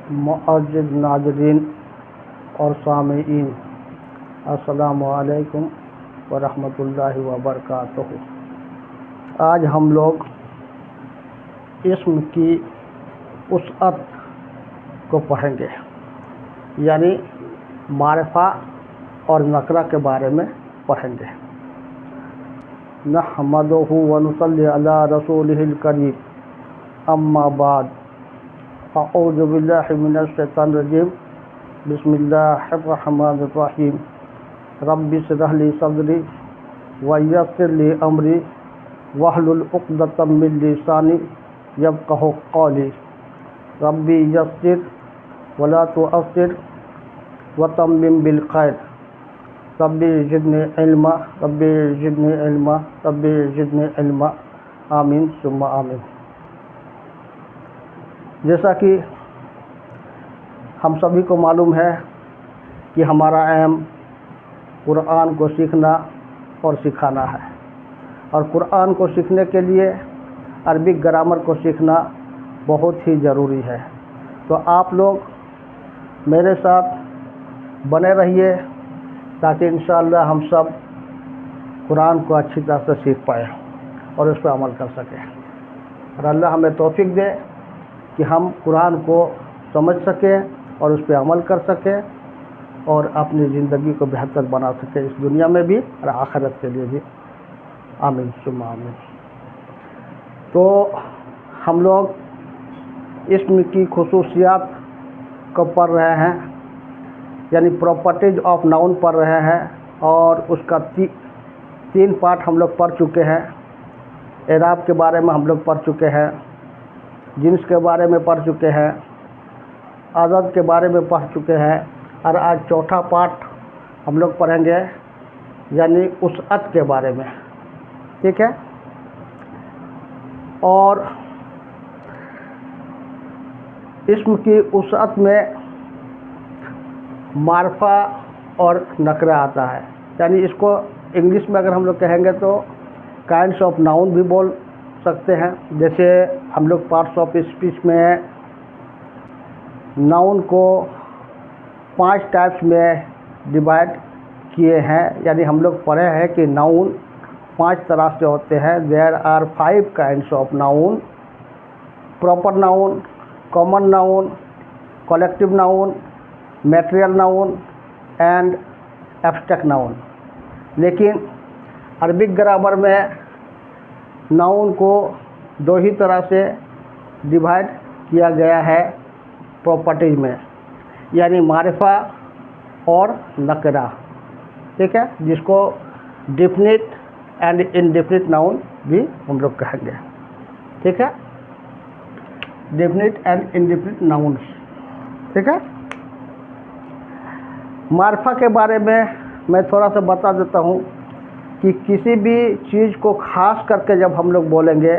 मुअज़्ज़िज़ नाज़रीन और सामीईन, अस्सलामु अलैकुम व रहमतुल्लाहि व बरकातुहू। आज हम लोग इस्म की वसअत को पढ़ेंगे, यानी मारिफा और नकरा के बारे में पढ़ेंगे। नहमदुहु व नुसल्ली अला रसूलिहिल करीम, अम्मा बाद, अऊज़ु बिल्लाहि मिनश शैतानिर रजीम, बिस्मिल्लाहिर रहमानिर रहीम। रब्बि इश्रह ली सदरी व यस्सिर ली अमरी वहलुल उक़दतम मिन लिसानी यफ़क़हू क़ौली। रब्बि यस्सिर वला तुअस्सिर व तम्मिम बिल खैर। Rabbi ज़िदनी इल्मा, rabbi ज़िदनी इल्मा, rabbi ज़िदनी इल्मा। आमीन सुम्मा आमीन। जैसा कि हम सभी को मालूम है कि हमारा एम कुरान को सीखना और सिखाना है, और कुरान को सीखने के लिए अरबिक ग्रामर को सीखना बहुत ही ज़रूरी है। तो आप लोग मेरे साथ बने रहिए ताकि इंशाअल्लाह हम सब कुरान को अच्छी तरह से सीख पाएँ और उस पर अमल कर सकें, और अल्लाह हमें तौफीक दे कि हम कुरान को समझ सकें और उस पर अमल कर सकें और अपनी ज़िंदगी को बेहतर बना सकें, इस दुनिया में भी और आखिरत के लिए भी। आमीन सुम्मा आमीन। तो हम लोग इस्म की खुसूसियात को पढ़ रहे हैं, यानी प्रॉपर्टीज़ ऑफ नाउन पढ़ रहे हैं, और उसका तीन पार्ट हम लोग पढ़ चुके हैं। एराब के बारे में हम लोग पढ़ चुके हैं, जिन्स के बारे में पढ़ चुके हैं, आदत के बारे में पढ़ चुके हैं, और आज चौथा पार्ट हम लोग पढ़ेंगे, यानी वसअत के बारे में। ठीक है। और इस्म की वसअत में मारिफा और नकरा आता है, यानी इसको इंग्लिश में अगर हम लोग कहेंगे तो काइंड्स ऑफ नाउन भी बोल सकते हैं। जैसे हम लोग पार्ट्स ऑफ स्पीच में नाउन को 5 टाइप्स में डिवाइड किए हैं, यानी हम लोग पढ़े हैं कि नाउन 5 तरह से होते हैं। There are 5 kinds of noun: proper noun, common noun, collective noun, material noun and abstract noun. लेकिन अरबिक ग्रामर में नाउन को 2 ही तरह से डिवाइड किया गया है प्रॉपर्टीज में, यानी मारिफा और नकरा। ठीक है, जिसको डिफिनिट एंड इनडिफिनिट नाउन भी हम लोग कहेंगे। ठीक है, डिफिनिट एंड इनडिफिनिट नाउन्स। ठीक है। मारिफा के बारे में मैं थोड़ा सा बता देता हूँ कि किसी भी चीज़ को ख़ास करके जब हम लोग बोलेंगे,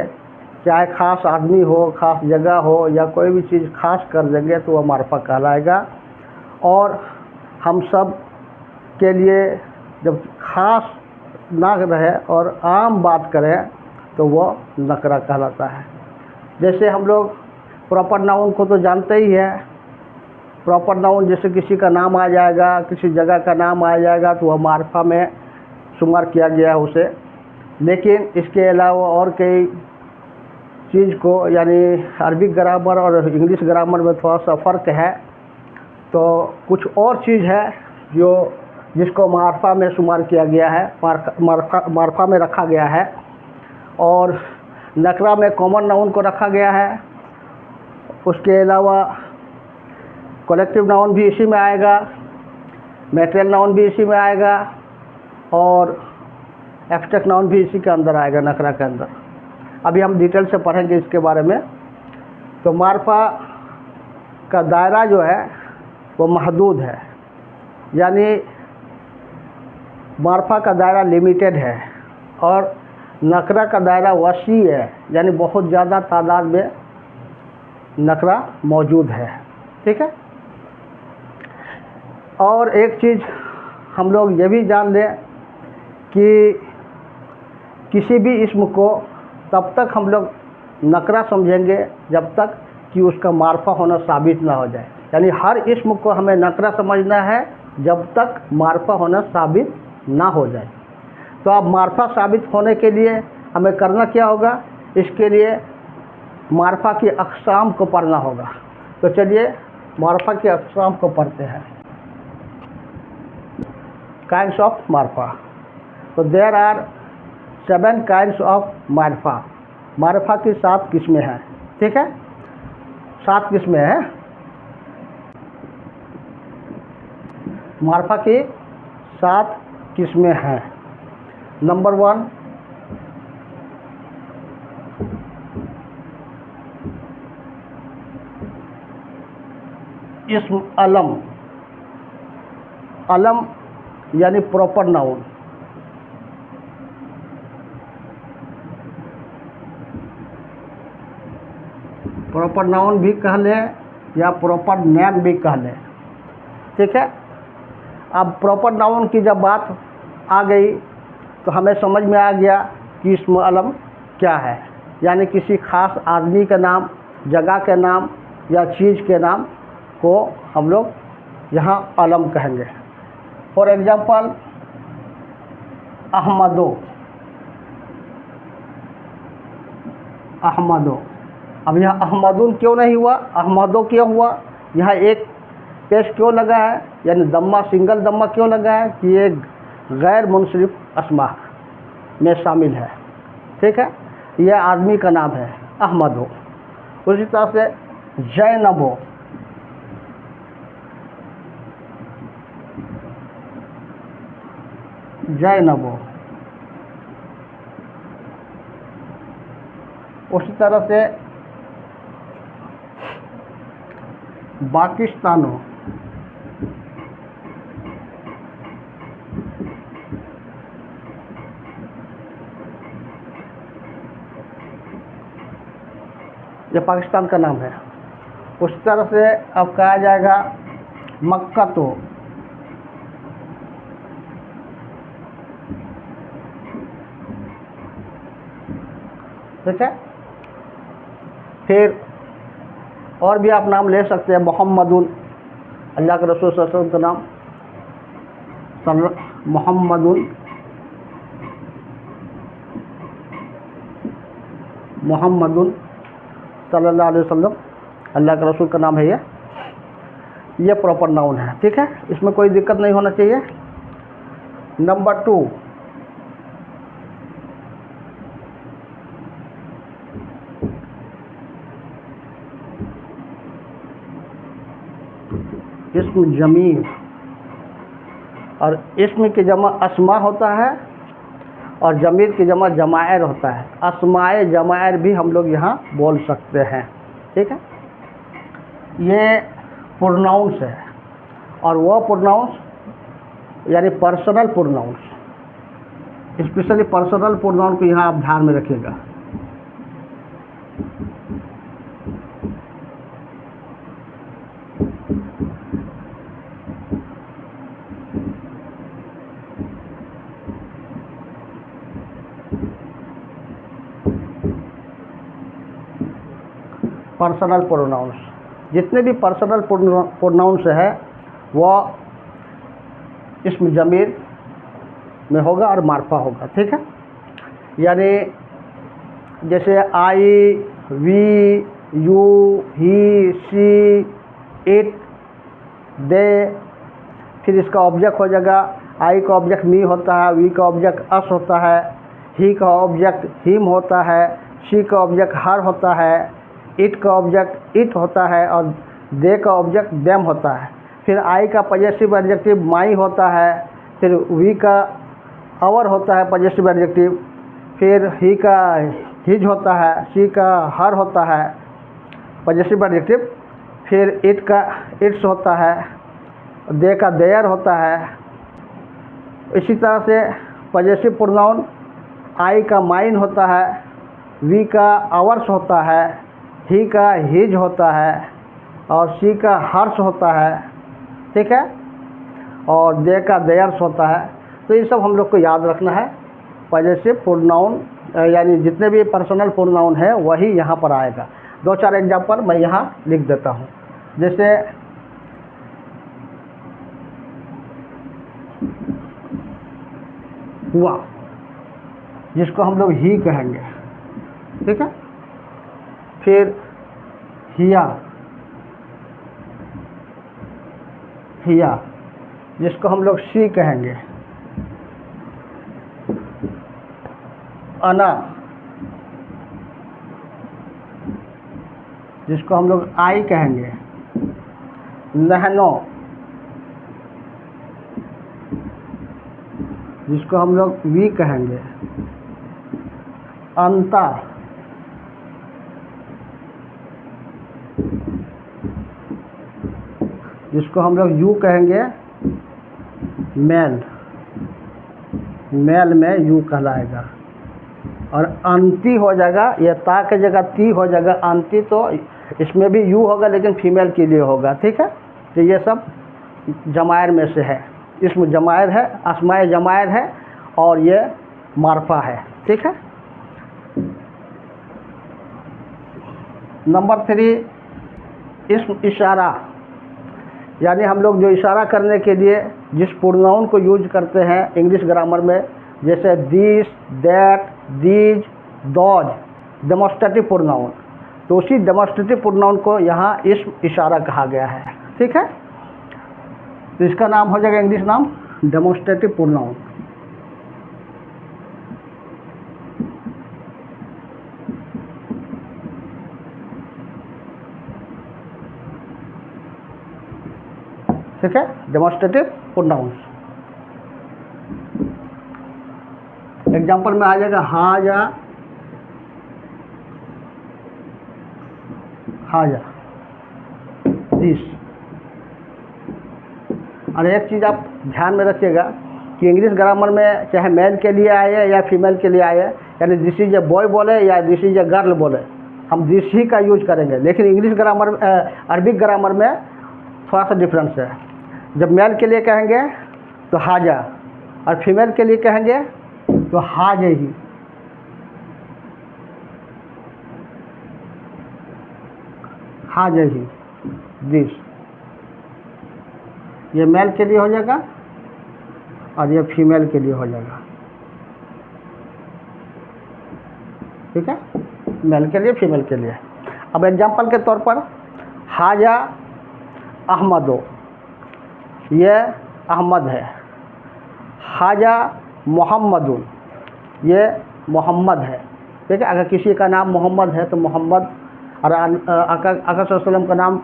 चाहे ख़ास आदमी हो, ख़ास जगह हो, या कोई भी चीज़ ख़ास कर देंगे तो वह मारिफा कहलाएगा। और हम सब के लिए जब ख़ास ना रहे और आम बात करें तो वह नकरा कहलाता है। जैसे हम लोग प्रॉपर नाउन को तो जानते ही है। प्रॉपर नाउन जैसे किसी का नाम आ जाएगा, किसी जगह का नाम आ जाएगा तो वह मारिफा में शुमार किया गया है उसे। लेकिन इसके अलावा और कई चीज़ को, यानी अरबिक ग्रामर और इंग्लिश ग्रामर में थोड़ा सा फ़र्क है, तो कुछ और चीज़ है जिसको मारिफा में शुमार किया गया है, मारिफा में रखा गया है। और नकरा में कॉमन नाउन को रखा गया है। उसके अलावा कलेक्टिव नाउन भी इसी में आएगा, मटेरियल नाउन भी इसी में आएगा, और एब्स्ट्रैक्ट नाउन भी इसी के अंदर आएगा, नकरा के अंदर। अभी हम डिटेल से पढ़ेंगे इसके बारे में। तो मारिफा का दायरा जो है वो महदूद है, यानी मारिफा का दायरा लिमिटेड है, और नकरा का दायरा वसी है, यानी बहुत ज़्यादा तादाद में नकरा मौजूद है। ठीक है। और एक चीज़ हम लोग ये भी जान लें कि किसी भी इस्म को तब तक हम लोग नकरा समझेंगे जब तक कि उसका मारिफा होना साबित ना हो जाए। यानी हर इस्म को हमें नकरा समझना है जब तक मार्फा होना साबित ना हो जाए। तो अब मार्फा साबित होने के लिए हमें करना क्या होगा? इसके लिए मार्फा की अक़साम को पढ़ना होगा। तो चलिए मार्फा की अक़साम को पढ़ते हैं। काइंड्स ऑफ मार्फा। तो देयर आर 7 काइंड्स ऑफ मार्फा। मार्फा की 7 किस्में हैं। ठीक है, 7 किस्में हैं मार्फा की। 7 किस्में हैं। नंबर 1, इस्म अलम। अलम यानी प्रॉपर नाउन। प्रॉपर नाउन भी कह लें या प्रॉपर नेम भी कह लें। ठीक है, अब प्रॉपर नाउन की जब बात आ गई तो हमें समझ में आ गया कि इस्म अलम क्या है। यानी किसी खास आदमी का नाम, जगह के नाम या चीज़ के नाम को हम लोग यहाँ अलम कहेंगे। For example अहमदो। अहमदो, अब यहाँ अहमदुन क्यों नहीं हुआ, अहमदो क्यों हुआ? यहाँ एक पेश क्यों लगा है, यानी दम्मा, सिंगल दम्मा क्यों लगा है कि ये गैर मुनसरिफ अस्मा में शामिल है। ठीक है, यह आदमी का नाम है अहमद हो। उसी तरह से जैनब हो। जैनब हो। उसी तरह से पाकिस्तान हो। ये पाकिस्तान का नाम है। उस तरह से अब कहा जाएगा मक्का तो। ठीक है, फिर और भी आप नाम ले सकते हैं। मोहम्मदुन, अल्लाह के रसूल सल्लल्लाहु अलैहि वसल्लम का नाम मोहम्मदुन। मोहम्मदुन सल्लल्लाहु अलैहि वसल्लम अल्लाह के रसूल का नाम है। ये प्रॉपर नाउन है। ठीक है, इसमें कोई दिक्कत नहीं होना चाहिए। नंबर 2, इस्म जमीर। और इस्म की जमा अस्मा होता है और जमीर की जमा जमायर होता है। अस्माए जमायर भी हम लोग यहाँ बोल सकते हैं। ठीक है, ये प्रोनाउंस है। और वह प्रोनाउंस यानी personal pronouns, specially personal pronoun को यहाँ आप ध्यान में रखिएगा। पर्सनल प्रोनाउंस, जितने भी पर्सनल प्रोनाउंस है वह इस्म जमीर में होगा और मार्फा होगा। ठीक है, यानी जैसे I, we, you, he, she, it, they. फिर इसका ऑब्जेक्ट हो जाएगा, आई का ऑब्जेक्ट मी होता है, वी का ऑब्जेक्ट अस होता है, ही का ऑब्जेक्ट हिम होता है, शी का ऑब्जेक्ट हर होता है, इट का ऑब्जेक्ट इट होता है और दे का ऑब्जेक्ट देम होता है। फिर आई का पॉजेसिव एडजेक्टिव माई होता है। फिर वी का आवर होता है पॉजेसिव एडजेक्टिव। फिर ही का हिज होता है, शी का हर होता है पॉजेसिव एडजेक्टिव। फिर इट का इट्स होता है, दे का देयर होता है। इसी तरह से पॉजेसिव प्रोनाउन आई का माइन होता है, वी का आवर्स होता है, ही का हिज होता है और शी का हर्ष होता है। ठीक है, और दे का देयर्स होता है। तो ये सब हम लोग को याद रखना है। पॉजेसिव प्रोनाउन यानी जितने भी पर्सनल प्रोनाउन है वही यहाँ पर आएगा। 2-4 एग्जाम्पल मैं यहाँ लिख देता हूँ। जैसे हुआ, जिसको हम लोग ही कहेंगे, ठीक है। फिर हिया, हिया, जिसको हम लोग सी कहेंगे। अना, जिसको हम लोग आई कहेंगे। नहनो, जिसको हम लोग वी कहेंगे। अंता, जिसको हम लोग यू कहेंगे। मेल, मेल में यू कहलाएगा। और अंती हो जाएगा, ये ता के जगह ती हो जाएगा अंती, तो इसमें भी यू होगा लेकिन फीमेल के लिए होगा, ठीक है। तो ये सब जमायर में से है, इसमें जमायर है, अस्माए जमायर है, और ये मार्फा है, ठीक है। नंबर 3, इसम इशारा, यानी हम लोग जो इशारा करने के लिए जिस प्रोनाउन को यूज करते हैं इंग्लिश ग्रामर में, जैसे this, that, these, those, demonstrative pronoun, तो उसी डेमोस्ट्रेटिव प्रोनाउन को यहाँ इसम इशारा कहा गया है, ठीक है। तो इसका नाम हो जाएगा इंग्लिश नाम डेमोस्ट्रेटिव प्रोनाउन। ठीक है, डेमोस्ट्रेटिव प्रोनाउंस। एग्जाम्पल में आ जाएगा हाजा, हाजा, दिस। और एक चीज़ आप ध्यान में रखिएगा कि इंग्लिश ग्रामर में चाहे मेल के लिए आए या फीमेल के लिए आए, यानी दिस इज ए बॉय बोले या दिस इज ए गर्ल बोले, हम दिस ही का यूज करेंगे। लेकिन इंग्लिश ग्रामर, अरबिक ग्रामर में थोड़ा सा डिफरेंस है। जब मेल के लिए कहेंगे तो हाजा, और फीमेल के लिए कहेंगे तो हाज ही। हाज ही, दिस, ये मेल के लिए हो जाएगा और ये फीमेल के लिए हो जाएगा, ठीक है, मेल के लिए फीमेल के लिए। अब एग्जाम्पल के तौर पर हाजा अहमदो, ये अहमद है। हाजा मोहम्मदुन, ये मोहम्मद है, ठीक है। अगर किसी का नाम मोहम्मद है तो मोहम्मद, और आका सल्लल्लाहु अलैहि वसल्लम का नाम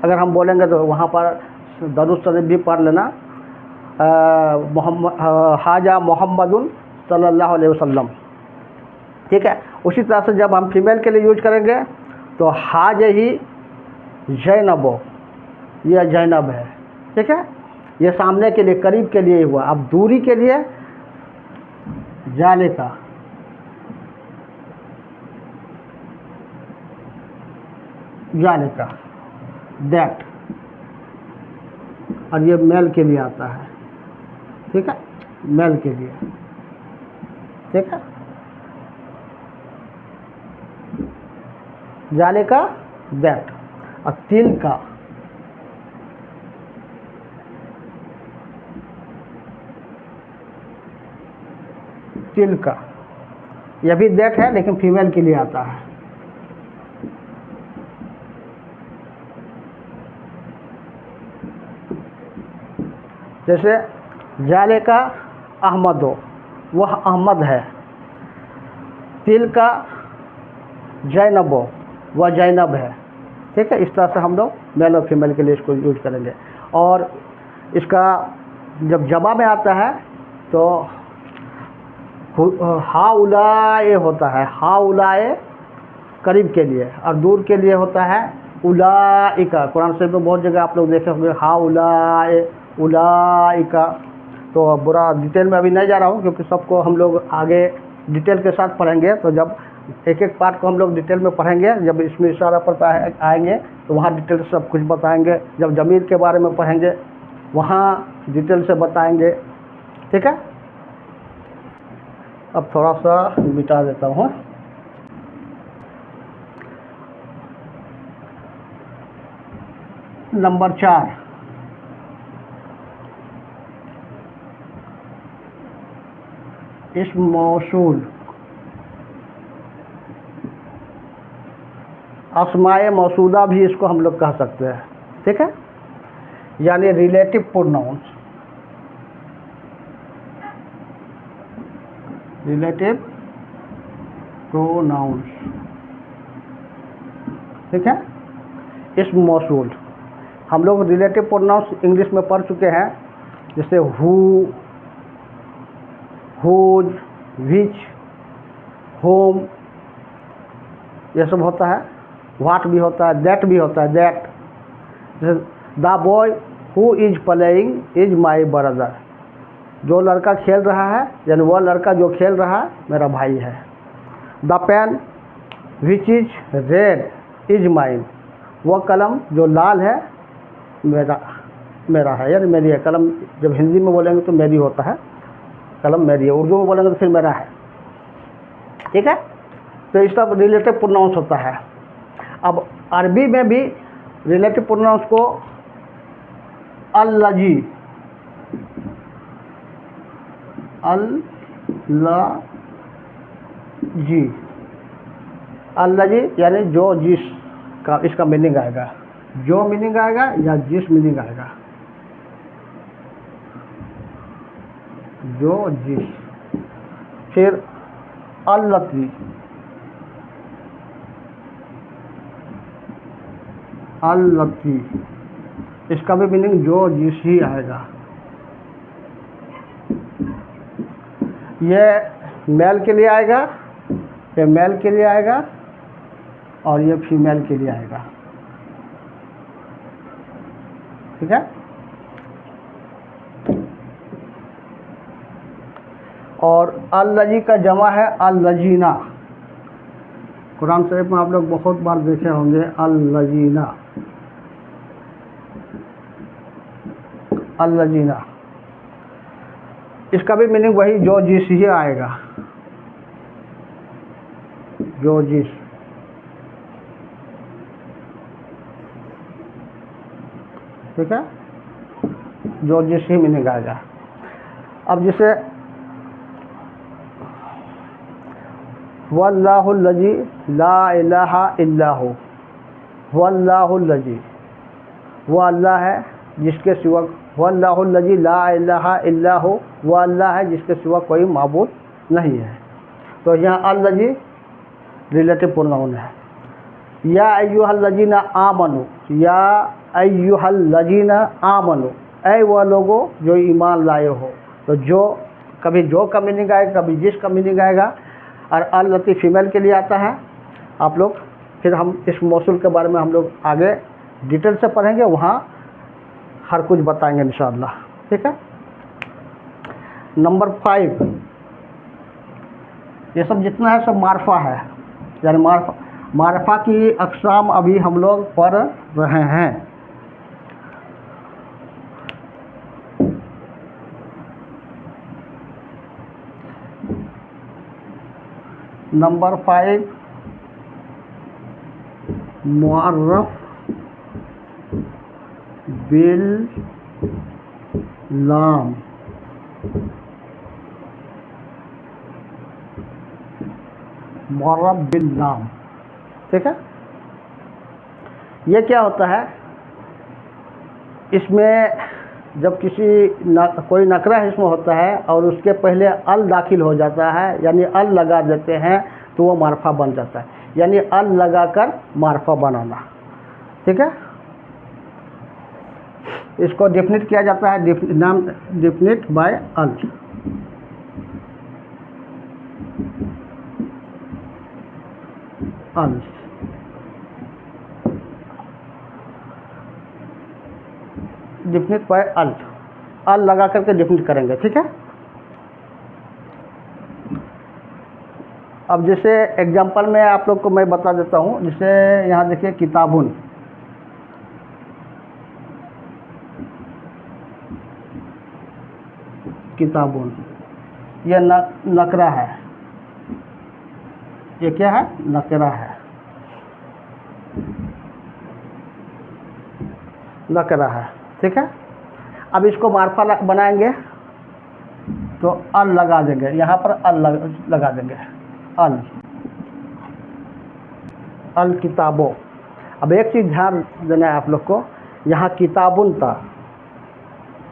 अगर हम बोलेंगे तो वहाँ पर दरूद शरीफ भी पढ़ लेना, हाजा मोहम्मदुन सल्लल्लाहु अलैहि वसल्लम, ठीक है। उसी तरह से जब हम फीमेल के लिए यूज करेंगे तो हाज ही जैनबो, यह जैनब है, ठीक है। ये सामने के लिए, करीब के लिए हुआ। अब दूरी के लिए जालिका, जालिका, दैट, और ये मेल के लिए आता है, ठीक है, मेल के लिए, ठीक है। जालिका, दैट। और तिल का, तिल का, यह भी दैट है लेकिन फीमेल के लिए आता है। जैसे जाले का अहमदो, वह अहमद है। तिल का जैनबो, वह जैनब है, ठीक है। इस तरह से हम लोग मेल और फीमेल के लिए इसको यूज करेंगे। और इसका जब जमा में आता है तो हाउलाए होता है, हाउलाए करीब के लिए, और दूर के लिए होता है उलाइका। कुरान शरीफ में बहुत जगह आप लोग देखे होंगे हाउलाए, उलाइका। तो बुरा डिटेल में अभी नहीं जा रहा हूँ क्योंकि सबको हम लोग आगे डिटेल के साथ पढ़ेंगे। तो जब एक एक पार्ट को हम लोग डिटेल में पढ़ेंगे, जब इसमें इशारा पर आएंगे तो वहाँ डिटेल से सब कुछ बताएंगे। जब ज़मीर के बारे में पढ़ेंगे वहाँ डिटेल से बताएंगे, ठीक है। अब थोड़ा सा मिटा देता हूँ। नंबर 4, इस्म मौसूल, अस्माए मौसूदा भी इसको हम लोग कह सकते हैं, ठीक है, यानी रिलेटिव प्रोनाउंस, रिलेटिव प्रोनाउंस, ठीक है। इस्म मौसूल हम लोग रिलेटिव प्रोनाउंस इंग्लिश में पढ़ चुके हैं, जैसे हु, हुज, विच, होम, ये सब होता है। व्हाट भी होता है, दैट भी होता है, दैट। जैसे the boy who is playing is my brother, जो लड़का खेल रहा है यानी वह लड़का जो खेल रहा है मेरा भाई है। The pen which is red is mine, वह कलम जो लाल है मेरा है, यानी मेरी है। कलम जब हिंदी में बोलेंगे तो मेरी होता है, कलम मेरी है। उर्दू में बोलेंगे तो फिर मेरा है, ठीक है। तो इसका रिलेटिव प्रोनाउंस होता है। अब अरबी में भी रिलेटिव प्रोनाउंस को अल्लजी, अल्लजी यानी जो जिस का इसका मीनिंग आएगा, जो मीनिंग आएगा या जिस मीनिंग आएगा, जो जिस। फिर अल्लती, अल्लती इसका भी मीनिंग जो जिस ही आएगा। ये मेल के लिए आएगा, ये मेल के लिए आएगा और ये फीमेल के लिए आएगा, ठीक है। और अल्लजी का जमा है अल्लजीना। कुरान शरीफ में आप लोग बहुत बार देखे होंगे अल्लजीना, अल्लजीना। इसका भी मीनिंग वही जो जिस ही आएगा, जो जिस। ठीक है, जो जिस ही मीनिंग आएगा। अब जैसे वल्लाहुल्लज़ी ला इलाहा इल्लाहु, वल्लाहुल्लज़ी वो अल्लाह है जिसके सिवा, वल्लाहुल्लज़ी ला इलाहा इल्लाहु वो अल्लाह है जिसके सिवा कोई माबूद नहीं है। तो यहाँ अल्लज़ी रिलेटिव प्रोनाउन है। या अय्युहल्लज़ीना आमनु, या अय्युहल्लज़ीना आमनु, ऐ वह लोगों जो ईमान लाए हो। तो जो कभी जो का मीनिंग आएगा, कभी जिस का मीनिंग आएगा। और अल्लती फीमेल के लिए आता है। आप लोग फिर हम इस मौसूल के बारे में हम लोग आगे डिटेल से पढ़ेंगे, वहाँ हर कुछ बताएंगे इंशाअल्लाह, ठीक है। नंबर 5, ये सब जितना है सब मारफा है, यानी मारफा की अक़साम अभी हम लोग पढ़ रहे हैं। नंबर 5 मुअर्रफ बिल लाम, मुअर्रफ बिल लाम, ठीक है। ये क्या होता है, इसमें जब कोई नकरा इसमें होता है और उसके पहले अल दाखिल हो जाता है, यानी अल लगा देते हैं तो वो मारफा बन जाता है, यानी अल लगाकर मारफा बनाना, ठीक है। इसको डिफिनिट किया जाता है, डिफिनिट बाय अल। अल डिफिनिट बाय अल लगा करके डिफिनिट करेंगे, ठीक है। अब जैसे एग्जांपल में आप लोग को मैं बता देता हूँ। जैसे यहाँ देखिए किताबुन, किताबुन यह नकरा है, ये क्या है, नकरा है, नकरा है, ठीक है। अब इसको मारफा बनाएंगे, तो अल लगा देंगे, यहाँ पर अल लगा देंगे, अल अल किताबों। अब एक चीज़ ध्यान देना है आप लोग को, यहाँ किताबुन था,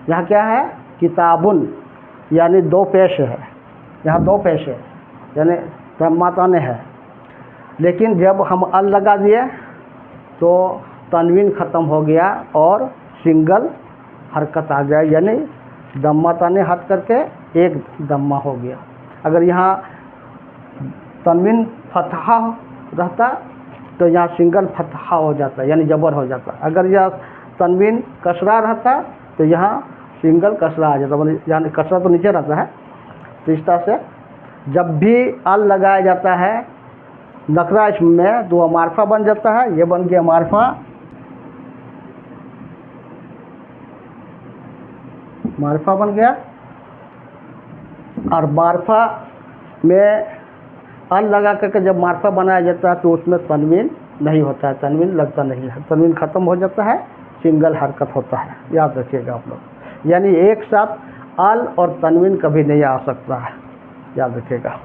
यहाँ क्या है किताबुन, यानी दो पेश है, यहाँ दो पेश है, यानी तन्माताने है। लेकिन जब हम अल लगा दिए तो तनवीन ख़त्म हो गया और सिंगल हरकत आ गया, यानी दम्माताने हट करके एक दम्मा हो गया। अगर यहाँ तनवीन फतहा रहता तो यहाँ सिंगल फतहा हो जाता, यानी जबर हो जाता। अगर यह तनवीन कसरा रहता तो यहाँ सिंगल कसरा आ जाता, यानी कसरा तो नीचे रहता है। तो इस तरह से जब भी अल लगाया जाता है नकरा इसमें तो वह मार्फा बन जाता है। ये बन गया मार्फा, मार्फा बन गया। और मार्फा में अल लगा करके जब मार्फा बनाया जाता है तो उसमें तनवीन नहीं होता है, तनवीन लगता नहीं है, तनवीन ख़त्म हो जाता है, सिंगल हरकत होता है। याद रखिएगा आप लोग, यानी एक साथ अल और तनवीन कभी नहीं आ सकता है, याद रखिएगा।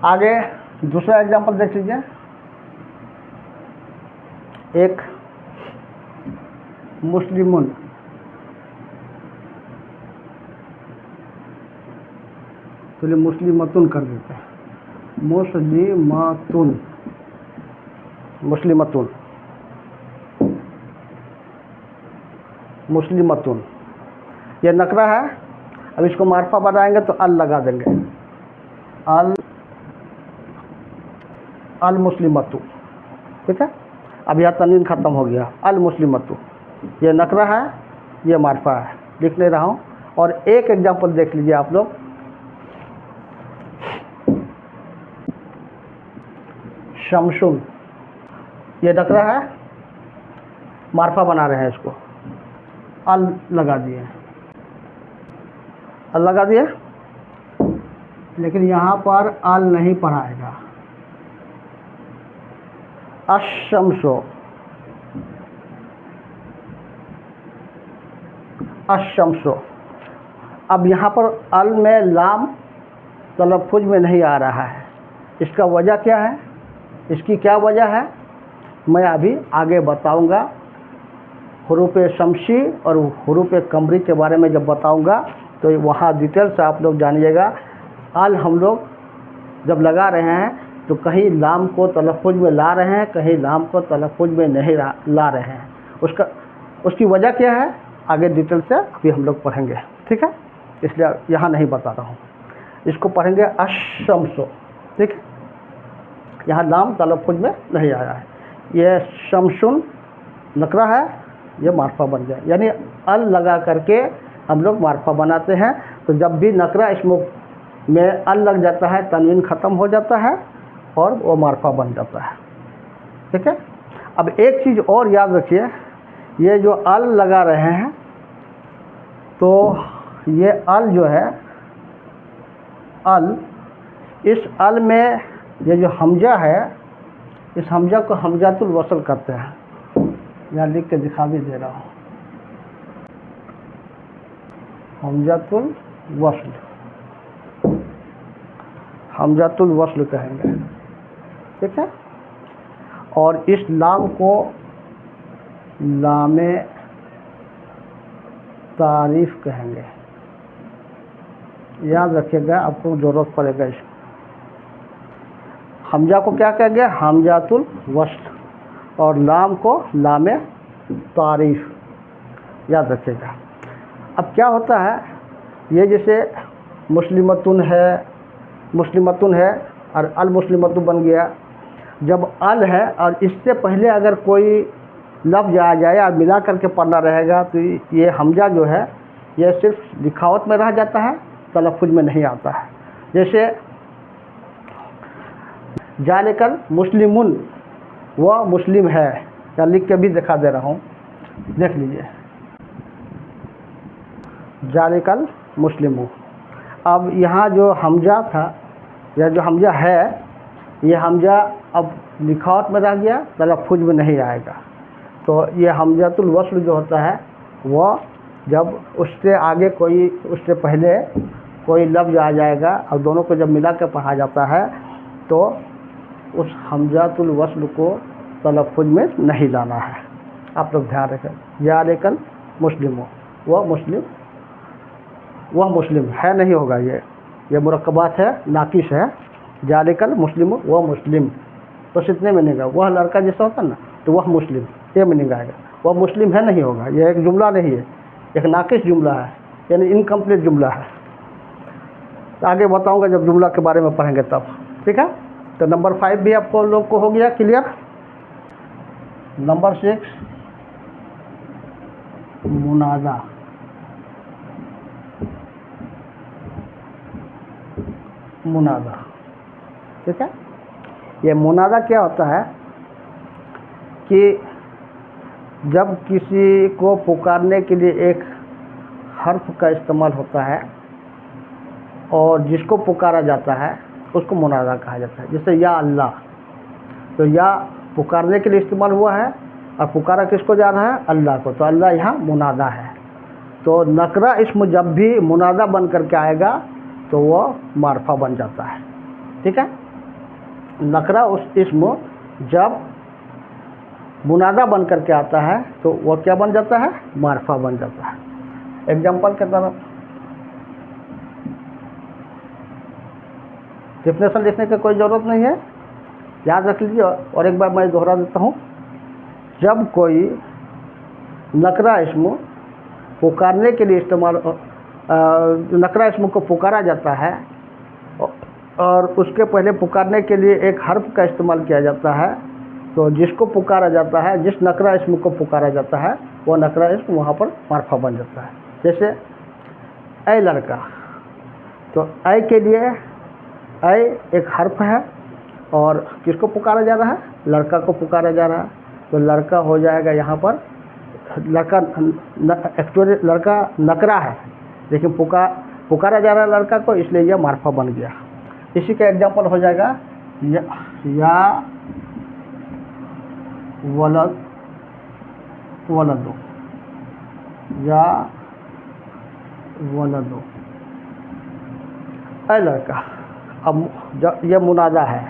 आगे दूसरा एग्जांपल देख लीजिए। एक मुस्लिमुन, चलिए मुस्लिमतुन कर देते हैं, मुस्लिमतुन, मुस्लिमतुन, मुस्लिमतुन, ये नकरा है। अब इसको मार्फा बनाएंगे तो अल लगा देंगे, अल मुस्लिमतु, ठीक है। अब यह तनवीन ख़त्म हो गया, अल मुस्लिमतु, ये नकरा है, ये मार्फा है, लिख ले रहा हूँ। और एक एग्जांपल देख लीजिए आप लोग, शमसुन, ये नकरा है, मार्फा बना रहे हैं इसको, अल लगा दिए, अल लगा दिए, लेकिन यहाँ पर अल नहीं पढ़ाएगा, अशमसो, अशमसो। अब यहाँ पर अल में लाम तलफ़ुज़ में नहीं आ रहा है, इसका वजह क्या है, इसकी क्या वजह है मैं अभी आगे बताऊंगा। हुरूफ़ शमसी और हुरूफ़ कमरी के बारे में जब बताऊंगा तो वहाँ डिटेल से आप लोग जानिएगा। अल हम लोग जब लगा रहे हैं तो कहीं लाम को तलफ़ुज़ में ला रहे हैं, कहीं लाम को तलफ़ुज़ में नहीं ला रहे हैं। उसकी वजह क्या है आगे डिटेल से अभी हम लोग पढ़ेंगे, ठीक है, इसलिए यहाँ नहीं बता रहा हूँ। इसको पढ़ेंगे अशमसो, ठीक है, यहाँ लाम तलफ़ुज़ में नहीं आया है। ये शमसुन नकरा है, ये मार्फा बन गया, यानी अल लगा करके हम लोग मार्फा बनाते हैं। तो जब भी नकरा इसमें में अल लग जाता है तनवीन ख़त्म हो जाता है और वो मार्फा बन जाता है, ठीक है। अब एक चीज़ और याद रखिए, ये जो अल लगा रहे हैं तो ये अल जो है अल, इस अल में ये जो हमजा है, इस हमजा को हमजातुल वसल करते हैं। यहाँ लिख के दिखा भी दे रहा हूँ, हमजातुल वसल, हमजातुल वसल कहेंगे, ठीक है। और इस लाम को लामे तारीफ़ कहेंगे, याद रखिएगा, आपको ज़रूरत पड़ेगा इसको। हमजा को क्या कहेंगे, हमजातुल वसल, और लाम को लामे तारीफ़, याद रखिएगा। अब क्या होता है, ये जैसे मुस्लिमतुन है और अल मुस्लिमतु बन गया। जब अल है और इससे पहले अगर कोई लफ्ज़ आ जाए और मिला करके पढ़ना रहेगा तो ये हमजा जो है ये सिर्फ लिखावट में रह जाता है, तलफ़ुज़ में नहीं आता है। जैसे जालिकल मुस्लिमुन, वह मुस्लिम है, या लिख के भी दिखा दे रहा हूँ, देख लीजिए, जालिकल मुस्लिमु। अब यहाँ जो हमजा था या जो हमजा है, ये हमजा अब लिखावट में रह गया, तलफ़ुज़ में नहीं आएगा। तो ये हमजातुल वस्ल जो होता है वह जब उससे आगे कोई, उससे पहले कोई लफ्ज़ आ जाएगा और दोनों को जब मिला के पढ़ा जाता है तो उस हमज़ातुल वस्ल को तलफ़ुज़ में नहीं लाना है। आप लोग ध्यान रखें। ज़ालिकल मुस्लिम, वह मुस्लिम है नहीं होगा, ये मुरक्कबात है, नाकिस है। ज़ालिकल मुस्लिम, वह मुस्लिम, तो इतने में नहीं, वह लड़का जैसा होता है ना, तो वह मुस्लिम, ये में नहीं आएगा। वह मुस्लिम है नहीं होगा, यह एक जुमला नहीं है, एक नाकिस जुमला है, यानी इनकम्प्लीट जुमला है। आगे बताऊंगा जब जुमला के बारे में पढ़ेंगे तब, ठीक है। तो नंबर 5 भी आपको लोग को हो गया क्लियर। नंबर 6 मुनादा। मुनादा, ठीक है। ये मुनादा क्या होता है कि जब किसी को पुकारने के लिए एक हर्फ का इस्तेमाल होता है और जिसको पुकारा जाता है उसको मुनादा कहा जाता है। जैसे या अल्लाह, तो या पुकारने के लिए इस्तेमाल हुआ है और पुकारा किसको जा रहा है, अल्लाह को, तो अल्लाह यहाँ मुनादा है। तो नकरा इस्म जब भी मुनादा बन करके आएगा तो वह मारफा बन जाता है, ठीक है। नकरा उस इस्म जब मुनादा बन करके आता है तो वह क्या बन जाता है, मारफा बन जाता है। एग्जाम्पल के तरफ डिफिनेशन लिखने की कोई ज़रूरत नहीं है, याद रख लीजिए। और एक बार मैं दोहरा देता हूँ। जब कोई नकरा इस्म पुकारने के लिए इस्तेमाल, नकरा इस्म को पुकारा जाता है और उसके पहले पुकारने के लिए एक हर्फ का इस्तेमाल किया जाता है, तो जिसको पुकारा जाता है, जिस नकरा इस्म को पुकारा जाता है, वो नकरा इस्म वहाँ पर मारफा बन जाता है। जैसे ऐ लड़का, तो ऐ के लिए ऐ एक हर्फ है और किसको पुकारा जा रहा है, लड़का को पुकारा जा रहा है, तो लड़का हो जाएगा यहाँ पर, लड़का एक्चुअली लड़का नकरा है लेकिन पुकारा जा रहा है लड़का को, इसलिए यह मारफा बन गया। इसी का एग्जाम्पल हो जाएगा या वलदो, या वलदो, ऐ लड़का। अब यह मुनादा है,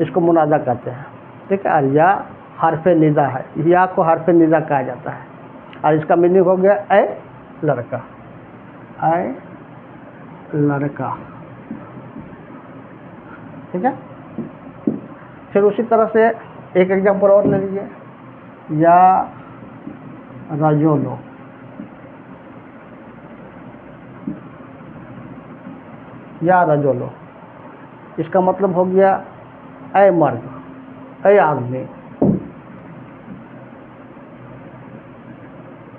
इसको मुनादा कहते हैं, ठीक है। और या हरफे निदा है, या को हरफे निदा कहा जाता है और इसका मीनिंग हो गया ऐ लड़का, ऐ लड़का, ठीक है। फिर उसी तरह से एक एग्जाम्पल और ले लीजिए, या रजोलो, या रजोलो, इसका मतलब हो गया ऐ मर्द, ऐ आदमी,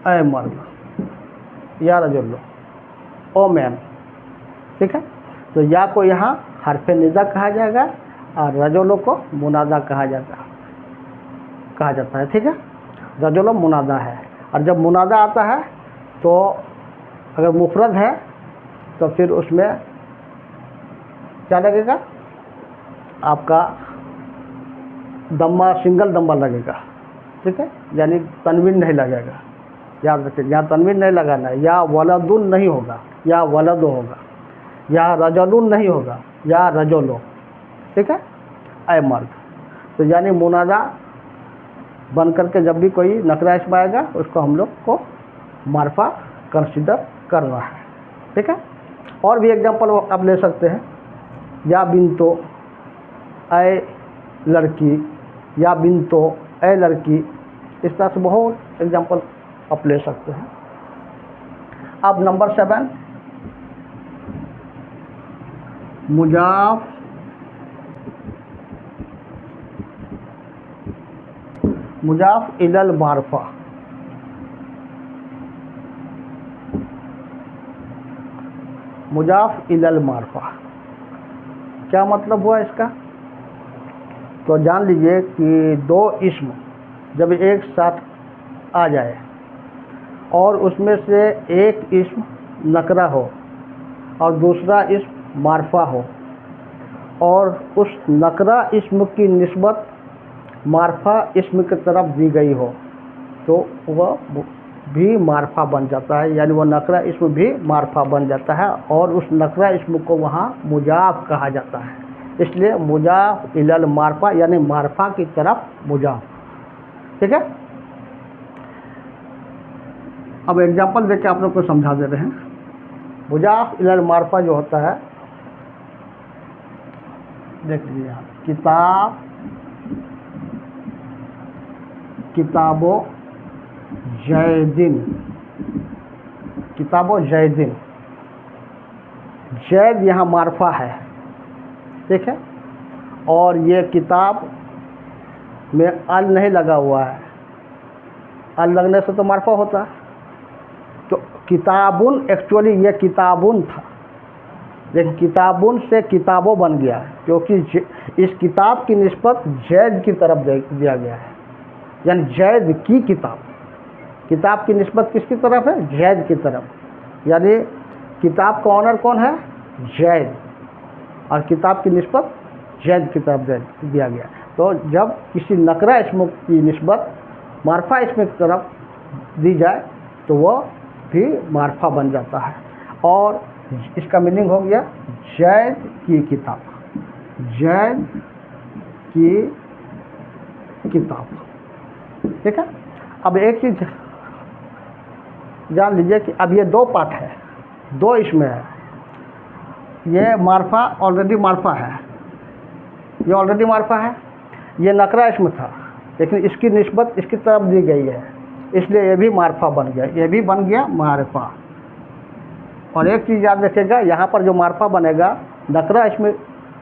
ऐ मर्द, या रजोलो, ओ मैन, ठीक है। तो या को यहाँ हरफे निदा कहा जाएगा और रजोलो को मुनादा कहा जाता है, ठीक है। रजोलो मुनादा है, और जब मुनादा आता है तो अगर मुफरद है तो फिर उसमें क्या लगेगा, आपका दम्मा, सिंगल दम्मा लगेगा, ठीक है, यानी तनवीन नहीं लगेगा। याद रखिए, यहाँ तनवीन नहीं लगाना है। या वलदुन नहीं होगा, या वलदो होगा, या रजलुन नहीं होगा, या रजोलो, ठीक है, ऐ मर्द। तो यानी मुनादा बन करके जब भी कोई नकरा इस्म आएगा उसको हम लोग को मारफा कंसीडर करना है, ठीक है। और भी एग्जांपल आप ले सकते हैं, या बिन्तो, ऐ लड़की, या बिन्तो, ऐ लड़की, इस तरह से बहुत एग्जांपल आप ले सकते हैं। अब नंबर 7 मुजाफ, मुजाफ इलल मारफा। मुजाफ इलल मारफा क्या मतलब हुआ इसका, तो जान लीजिए कि दो इस्म जब एक साथ आ जाए और उसमें से एक इस्म नकरा हो और दूसरा इस्म मारफा हो और उस नकरा इस्म की निस्बत मारफा इस्म की तरफ दी गई हो, तो वह भी मारफा बन जाता है, यानी वो नकरा इस्म भी मारफा बन जाता है और उस नकरा इस्म को वहाँ मुजाफ कहा जाता है। इसलिए मुजाफ इलल मारफा यानी मारफा की तरफ मुजाफ। ठीक है, अब एग्जाम्पल देके आप लोग को समझा दे रहे हैं। मुजाफ इलल मारफा जो होता है, देख लीजिए यहाँ, किताब, किताबो जैदिन, किताबो जैदिन, जैद यहाँ मारफा है। ठीक है, और ये किताब में अल नहीं लगा हुआ है, अल लगने से तो मारफा होता है। तो किताबुन एक्चुअली ये किताबुन था, लेकिन किताबुन से किताबों बन गया क्योंकि इस किताब की निस्बत जैद की तरफ दिया गया है, यानी जैद की किताब। किताब की निस्बत किसकी तरफ है? जैद की तरफ, यानी किताब का ऑनर कौन है? जैद, और किताब की निस्बत जैद की तरफ दिया गया। तो जब किसी नकरा इस्म की निस्बत मारफा इस्म की तरफ दी जाए तो वो भी मारफा बन जाता है, और इसका मीनिंग हो गया जैद की किताब, जैद की किताब। ठीक है, अब एक चीज़ जान लीजिए कि अब ये दो पार्ट है, दो इसमें है। ये मारफा ऑलरेडी मारफा है, ये ऑलरेडी मारफा है, ये नकरा इसम था लेकिन इसकी निस्बत इसकी तरफ दी गई है, इसलिए ये भी मारफा बन गया, ये भी बन गया मारफा। और एक चीज़ याद रखिएगा, यहाँ पर जो मारफा बनेगा, नकरा इसमें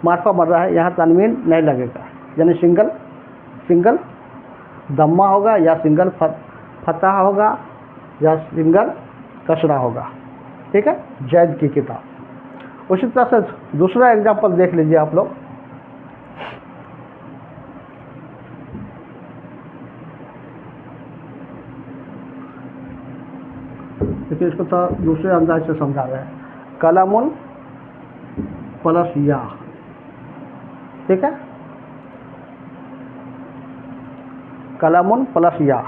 मारफा बन रहा है, यहाँ तनवीन नहीं लगेगा, यानी सिंगल दम्मा होगा या सिंगल फतह होगा या सिंगल कसरा होगा। ठीक है, जैद की किताब। उसी तरह से दूसरा एग्जाम्पल देख लीजिए आप लोग। देखिए, इसको तो दूसरे अंदाज से समझा रहे हैं, कलमुन प्लस या। ठीक है, कलमुन प्लस या,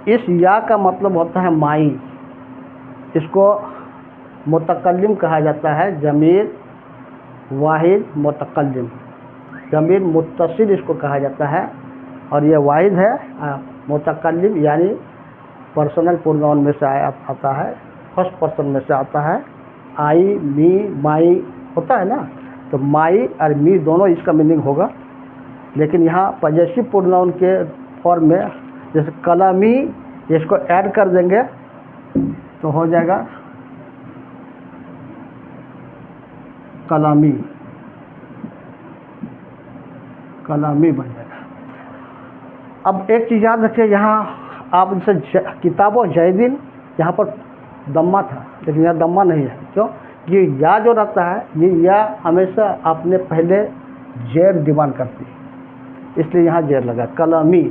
इस या का मतलब होता है माई, इसको मुतकल्लिम कहा जाता है, जमीर वाहिद मुतकल्लिम, जमीर मुत्तसिल इसको कहा जाता है, और ये वाहिद है मुतकल्लिम, यानी पर्सनल प्रोनाउन में से आता है, फर्स्ट पर्सन में से आता है। आई, मी, माई होता है ना, तो माई और मी दोनों इसका मीनिंग होगा, लेकिन यहाँ पॉजेसिव प्रोनाउन के फॉर्म में, जैसे कलमी, इसको ऐड कर देंगे तो हो जाएगा कलामी, कलामी बन जाएगा। अब एक चीज़ याद रखिए, यहाँ आप जैसे किताबों जैदिन, यहाँ पर दम्मा था लेकिन यहाँ दम्मा नहीं है। क्यों? ये या जो रहता है, ये या हमेशा आपने पहले जेर डिमांड करती है, इसलिए यहाँ जेर लगा। कलमी,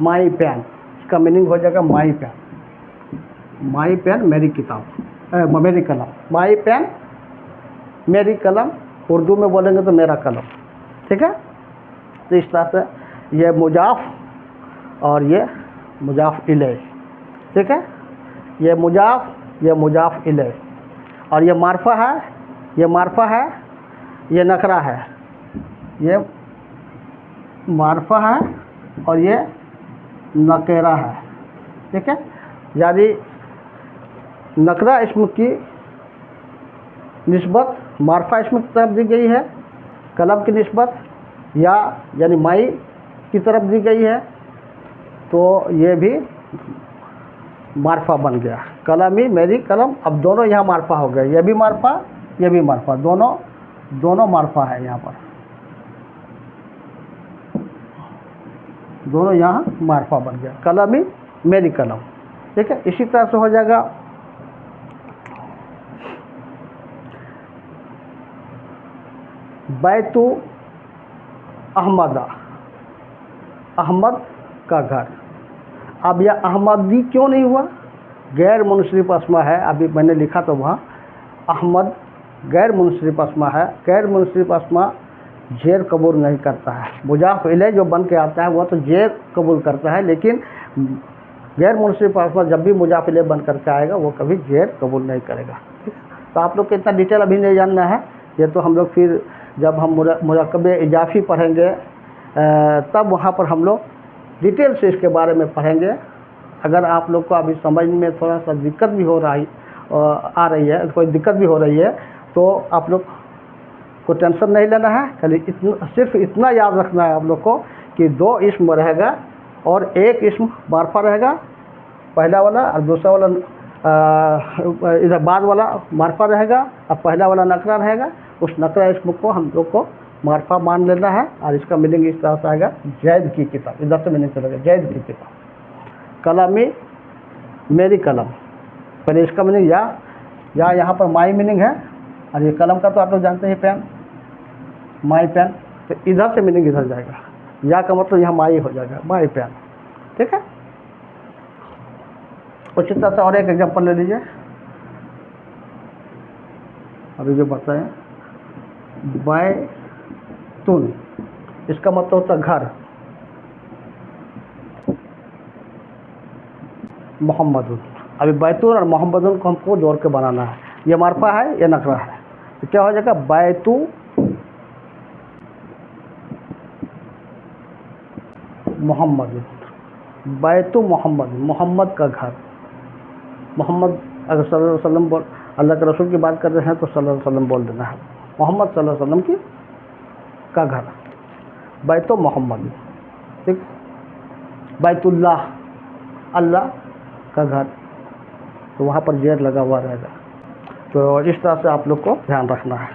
माई पेन, इसका मीनिंग हो जाएगा माई पेन, माई पेन मेरी किताब, मेरी कलम, माई पेन मेरी कलम, उर्दू में बोलेंगे तो मेरा कलम। ठीक है, तो इस तरह से ये मुजाफ और ये मुजाफ इलैह। ठीक है, ये मुजाफ इलैह, और ये मारफा है, ये मारफा है, ये नकरा है, ये मारफा है और ये नकेरा है। ठीक है, यानी नकरा इस्म की निस्बत मारफा इस्म की तरफ दी गई है, कलम की निस्बत या यानी माई की तरफ दी गई है, तो ये भी मारफा बन गया। कलमी मेरी कलम, अब दोनों यहाँ मारफा हो गए, ये भी मारफा, ये भी मारफा, दोनों मारफा है यहाँ पर, दोनों यहाँ मारफा बन गया, कलमी मेरी कलम। ठीक है, इसी तरह से हो जाएगा बैतु अहमदा, अहमद का घर। अब यह अहमदी क्यों नहीं हुआ? गैर मुनसरिफ अस्मा है, अभी मैंने लिखा तो वहाँ अहमद गैर मुनसरिफ अस्मा है। गैर मुनसरिफ अस्मा जेर कबूल नहीं करता है। मुजाफ इलैह जो बन के आता है वो तो जेर कबूल करता है, लेकिन गैर मुनसिफ अल्फाज जब भी मुजाफ इलैह बन करके आएगा वो कभी गैर कबूल नहीं करेगा। ठीक है, तो आप लोग को इतना डिटेल अभी नहीं जानना है, ये तो हम लोग फिर जब हम मुरक्कब इजाफी पढ़ेंगे तब वहाँ पर हम लोग डिटेल से इसके बारे में पढ़ेंगे। अगर आप लोग को अभी समझ में थोड़ा सा दिक्कत भी हो रही है, कोई दिक्कत भी हो रही है, तो आप लोग को टेंशन नहीं लेना है। खाली सिर्फ इतना याद रखना है आप लोग को कि 2 इस्म रहेगा और एक इस्म मारफा रहेगा, पहला वाला, और दूसरा वाला इधर बाद वाला मारफा रहेगा और पहला वाला नकरा रहेगा। उस नकरा इस्म को हम लोग को मारफा मान लेना है और इसका मीनिंग इस तरह से आएगा, जैद की किताब। इधर से मीनिंग चलेगा, जैद की किताब, कलमी मेरी कलम। पहले इसका मीनिंग या यहाँ पर माई मीनिंग है, और ये कलम का तो आप लोग जानते हैं पेन, माई पेन, तो इधर से मीनिंग इधर जाएगा, या का मतलब यहाँ माई हो जाएगा, माई पेन। ठीक है, उसी तरह से और एक एग्जांपल ले लीजिए, अभी जो बताएं, बैतुन, इसका मतलब होता है घर। मोहम्मदुन, अभी बैतुन और मोहम्मदुन को हमको जोड़ के बनाना है, ये मारफा है, ये नकरा है, तो क्या हो जाएगा, बैतु मोहम्मद, बैतु मोहम्मद, मोहम्मद का घर। मोहम्मद अगर सल्लल्लाहु अलैहि वसल्लम बोल, अल्लाह के रसूल की बात कर रहे हैं तो सल्लल्लाहु अलैहि वसल्लम बोल देना है, मोहम्मद सल्लल्लाहु अलैहि वसल्लम की का घर, बैतु मोहम्मद। ठीक, बैतुल्लाह, अल्लाह का घर, तो वहाँ पर जेर लगा हुआ रहेगा। तो इस तरह से आप लोग को ध्यान रखना है।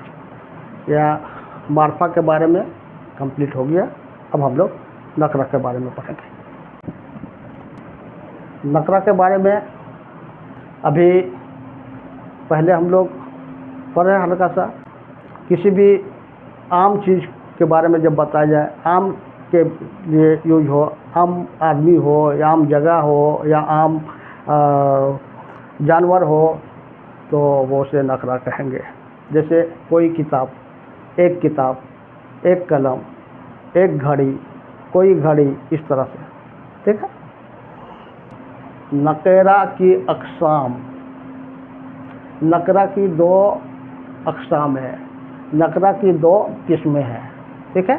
या मारफा के बारे में कंप्लीट हो गया। अब हम लोग नकरा के बारे में पढ़ेंगे। नकरा के बारे में अभी पहले हम लोग पढ़ रहे हैं हल्का सा। किसी भी आम चीज़ के बारे में जब बताया जाए, आम के लिए यूज हो, आम आदमी हो या आम जगह हो या आम जानवर हो, तो वो उसे नकरा कहेंगे। जैसे कोई किताब, एक कलम, एक घड़ी, कोई घड़ी, इस तरह से। ठीक है, नकरा की अक़साम, नकरा की 2 अक़साम है, नकरा की 2 किस्में हैं। ठीक है,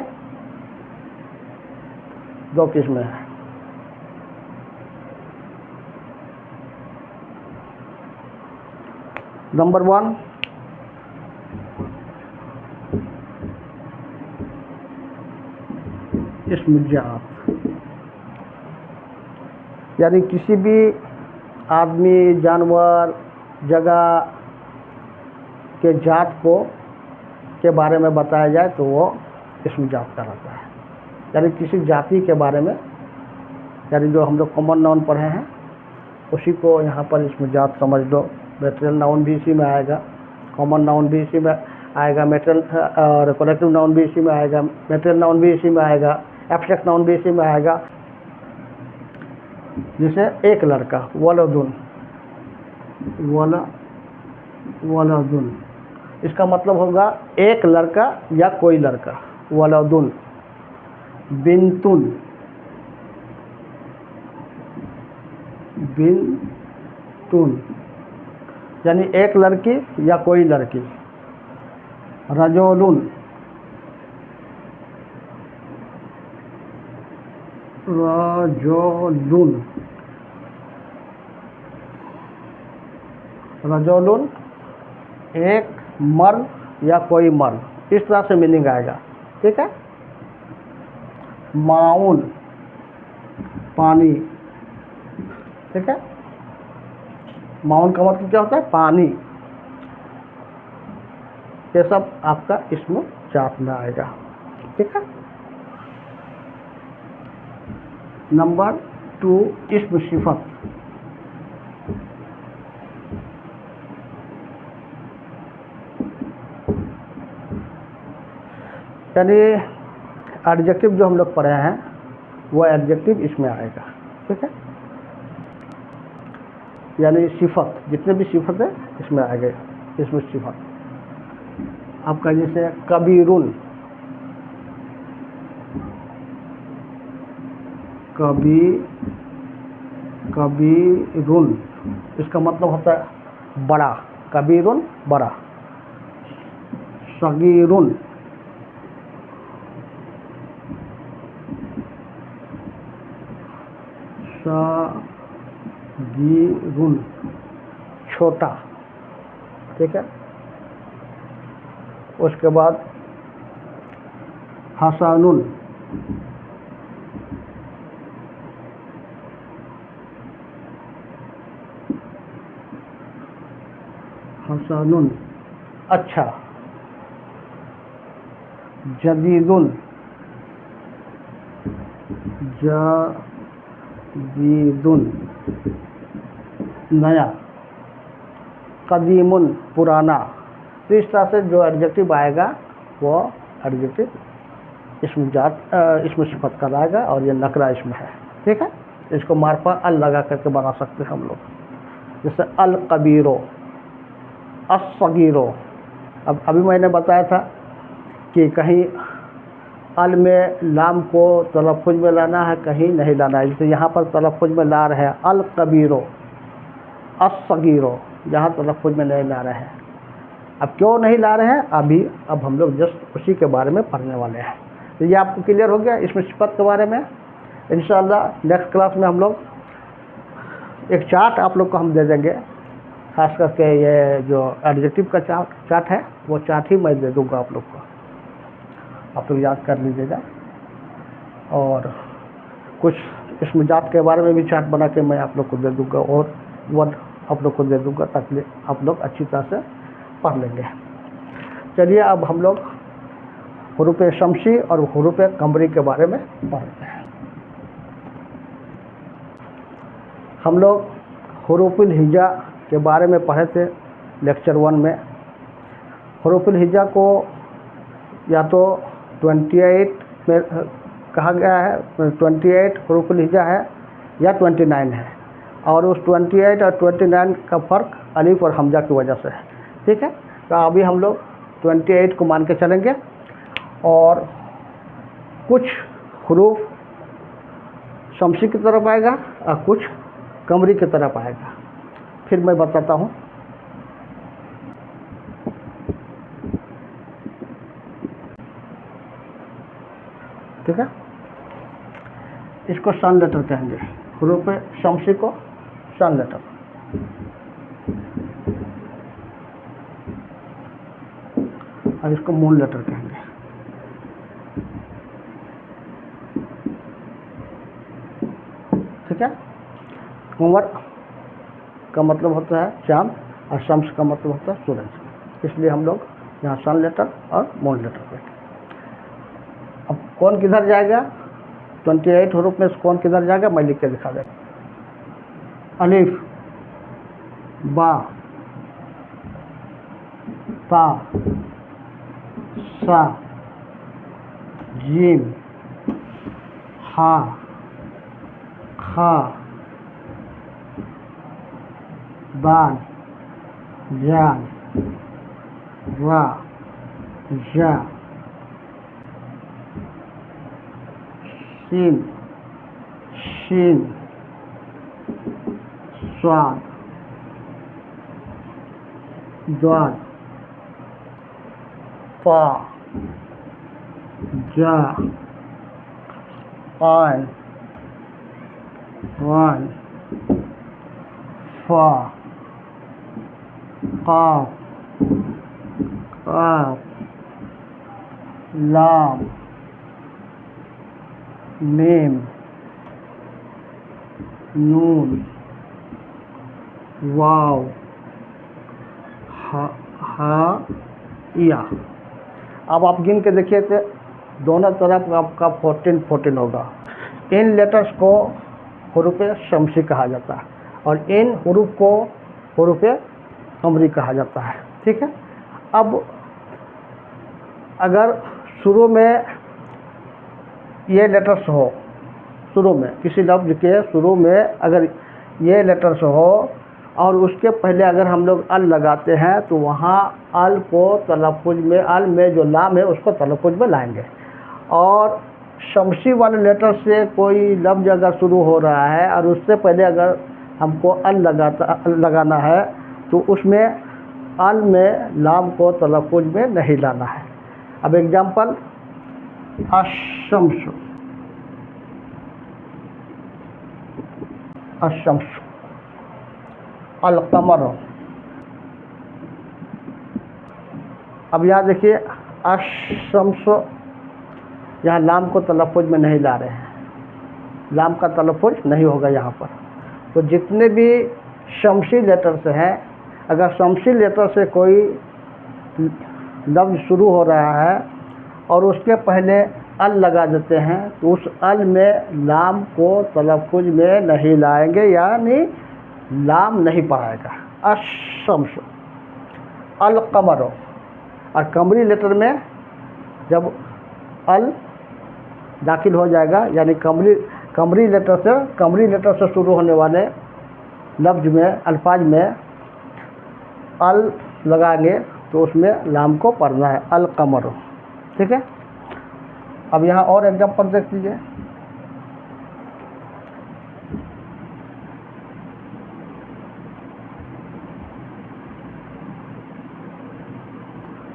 2 किस्में हैं। नंबर 1, इस्म जात, यानी किसी भी आदमी, जानवर, जगह के जात को के बारे में बताया जाए तो वो इस्म जात कहलाता है। यानी किसी जाति के बारे में, यानी जो हम लोग कॉमन नाउन पढ़े हैं उसी को यहाँ पर इस्म जात समझ लो। मेटेरियल नाउन भी इसी में आएगा, कॉमन नाउन भी इसी में आएगा, मेटेरियल और कलेक्टिव नाउन भी इसी में आएगा, मेटेरियल नाउन भी इसी में आएगा, एब्स्ट्रैक्ट नाउन भी इसी में आएगा। जैसे एक लड़का, वलदुन, वलदुन, इसका मतलब होगा एक लड़का या कोई लड़का, वलदुन। बिन्तुन, बिन्तुन, यानी एक लड़की या कोई लड़की। रजोलुन, रजोलुन, रजोलुन, एक मर्द या कोई मर्द, इस तरह से मीनिंग आएगा। ठीक है, माउन, पानी। ठीक है, माउन का मतलब क्या होता है, पानी। ये सब आपका इस्म जात में आएगा। ठीक है, नंबर 2, इस्म सिफत। यानी एडजेक्टिव जो हम लोग पढ़े हैं वो एडजेक्टिव इसमें आएगा। ठीक है, यानी सिफत, जितने भी सिफत है इसमें आ गए, इसमें सिफत। आपका जैसे कबीरुन, कबीरुन, इसका मतलब होता है बड़ा, कबीरुन बड़ा। सगीरुन, सगीरुन छोटा, ठीक है। उसके बाद हसनुन, हसनुन अच्छा। जदीदुन, जदीदुन नया। कदीमुन पुराना। तो इस तरह से जो एडजेक्टिव आएगा वो एडजेक्टिव इसमें इसमें सिफत का आएगा और ये नकरा इसमें है, ठीक है। इसको मार्फा अल लगा करके बना सकते हैं हम लोग, जैसे अल कबीरो, अस्सगीरो। अब अभी मैंने बताया था कि कहीं अल में लाम को तलफ़ुज़ में लाना है, कहीं नहीं लाना है। जैसे यहाँ पर तलफ़ुज़ में ला रहे हैं अल कबीरो, अस्सगीरो, यहाँ तलफ़ुज़ में नहीं ला रहे हैं। अब क्यों नहीं ला रहे हैं अब हम लोग जस्ट उसी के बारे में पढ़ने वाले हैं। तो ये आपको क्लियर हो गया इसमें सिफत के बारे में। इंशाअल्लाह नेक्स्ट क्लास में हम लोग एक चार्ट आप लोग को हम दे देंगे, खास करके ये जो एडजेक्टिव का चार्ट है वो चार्ट ही मैं दे दूँगा आप लोग को, आप लोग याद कर लीजिएगा। और कुछ इसमें जात के बारे में भी चार्ट बना के मैं आप लोग को दे दूँगा और वर्ड आप लोग को दे दूँगा ताकि आप लोग अच्छी तरह से पढ़ लेंगे। चलिए अब हम लोग हुरूफ शमसी और हुरूफ कमरी के बारे में पढ़ते हैं। हम लोग हुरूफुल हिजा के बारे में पढ़े थे लेक्चर 1 में। हुरूफुल हिजा को या तो 28 में कहा गया है, 28 हुरूफुल हिजा है या 29 है, और उस 28 और 29 का फ़र्क अलीफ और हमजा की वजह से है, ठीक है। तो अभी हम लोग 28 को मान के चलेंगे और कुछ हुरूफ शमसी की तरफ आएगा और कुछ कमरी की तरफ आएगा। फिर मैं बताता हूँ। ठीक है, इसको सन लेटर कहेंगे, हुरूफ शमसी को सन लेटर। और इसको मून लेटर कहेंगे। ठीक है, कुंवर का मतलब होता है चांद और शम्स का मतलब होता है सूरज, इसलिए हम लोग यहाँ सन लेटर और मून लेटर कहेंगे। अब कौन किधर जाएगा, 28 हुरूफ में से कौन किधर जाएगा मैं लिख के दिखा देगा। अलिफ, बा, ता, सा, जीम, हा, खा, दाल, जाल, रा, जा, सीन, शीन, स्वाद, द्वाद, पा, जा, आन, वन, फा, काफ, काफ, लाम, मीम, नून, वाव, हा, या। अब आप गिन के देखिए तो दोनों तरफ आपका 14 होगा। इन लेटर्स को हुरूफ शमसी कहा जाता है और इन हुरूफ को हुरूफ कमरी कहा जाता है। ठीक है, अब अगर शुरू में ये लेटर्स हो, शुरू में किसी लफ्ज़ के शुरू में अगर ये लेटर्स हो और उसके पहले अगर हम लोग अल लगाते हैं तो वहाँ अल को तलफ़ुज़ में, अल में जो लाम है उसको तलफ़ुज़ में लाएंगे। और शमसी वाले लेटर से कोई लफ्ज़ अगर शुरू हो रहा है और उससे पहले अगर हमको लगाना है तो उसमें अल में लाम को तलफ़ुज़ में नहीं लाना है। अब एग्जांपल, अशम्स, अशम्स, अलकमर। अब यहाँ देखिए अशम्स, यहाँ लाम को तलफ़ुज़ में नहीं ला रहे हैं, लाम का तलफ़ुज़ नहीं होगा यहाँ पर। तो जितने भी शमसी लेटर्स हैं, अगर शमसी लेटर से कोई लफ्ज़ शुरू हो रहा है और उसके पहले अल लगा देते हैं तो उस अल में लाम को तलफ़ुज़ में नहीं लाएंगे, यानी लाम नहीं पढ़ाएगा। अशम्स, अलकमर। और कमरी लेटर में जब अल दाखिल हो जाएगा, यानी कमरी लेटर से शुरू होने वाले लफ्ज़ में, अल्फाज में अल लगाएंगे तो उसमें लाम को पढ़ना है, अलकमर। ठीक है। अब यहाँ और एग्जाम्पल देख लीजिए।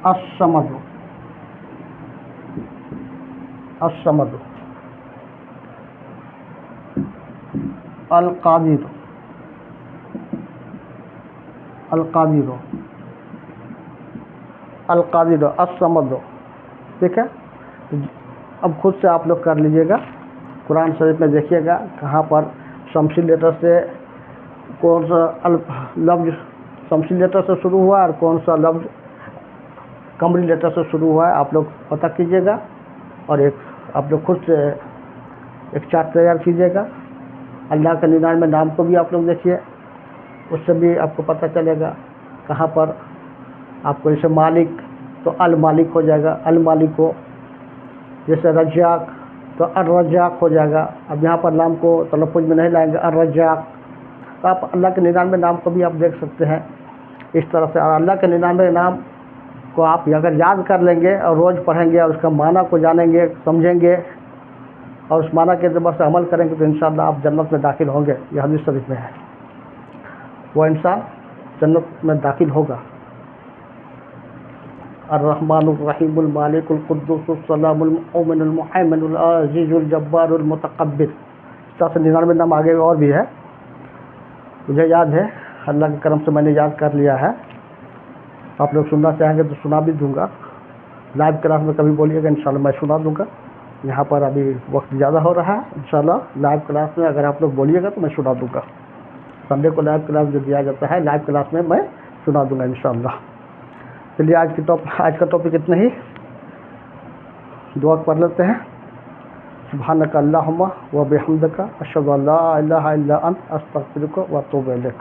अस्समद, अस्समद, अलकादिर, अलकादिर, अलकादिर, अस्समद। ठीक है। अब खुद से आप लोग कर लीजिएगा, कुरान शरीफ में देखिएगा कहाँ पर शमसी लेटर से कौन सा लफ्ज़ शमसी लेटर से शुरू हुआ और कौन सा लफ्ज़ कमरी लेटर से शुरू हुआ है, आप लोग पता कीजिएगा। और एक आप लोग खुद से एक चार्ट तैयार कीजिएगा। अल्लाह के 99 नाम को भी आप लोग देखिए, उससे भी आपको पता चलेगा कहाँ पर आपको, जैसे मालिक तो अल मालिक हो जाएगा, अल मालिक को। जैसे रज्जाक तो अर रज्जाक हो जाएगा। अब यहाँ पर नाम को तलफ़ुज़ में नहीं लाएंगे, अर रज्जाक। तो आप अल्लाह के 99 नाम को भी आप देख सकते हैं इस तरह से। और अल्लाह के 99 नाम को आप अगर याद कर लेंगे और रोज़ पढ़ेंगे और उसका माना को जानेंगे, समझेंगे और उस माना के एतबार से अमल करेंगे तो इंशाअल्लाह आप जन्नत में दाखिल होंगे। यह हदीस शरीफ में है, वो इंसान जन्नत में दाखिल होगा। अर्रहमानुर रहीमुल मालिकुल कुद्दूसुस सलामुल मुमिनुल मुहैमिनुल अज़ीज़ुल जब्बारुल मुतकब्बिर। इस तरह से 99 नाम आगे और भी है, मुझे याद है, अल्लाह के करम से मैंने याद कर लिया है। आप लोग सुनना चाहेंगे तो सुना भी दूंगा, लाइव क्लास में कभी बोलिएगा, इंशाल्लाह मैं सुना दूंगा। यहाँ पर अभी वक्त ज़्यादा हो रहा है, इंशाल्लाह लाइव क्लास में अगर आप लोग बोलिएगा तो मैं सुना दूंगा। संडे को लाइव क्लास जो दिया जाता है, लाइव क्लास में मैं सुना दूंगा इंशाल्लाह। चलिए आज का टॉपिक इतना ही। दुआ पढ़ लेते हैं। सुब्हानक अल्लाहुम्मा व बिहम्दिका अशहदु अल्ला इलाहा इल्ला अंत अस्तगफिरुका व अतूबु इलैक।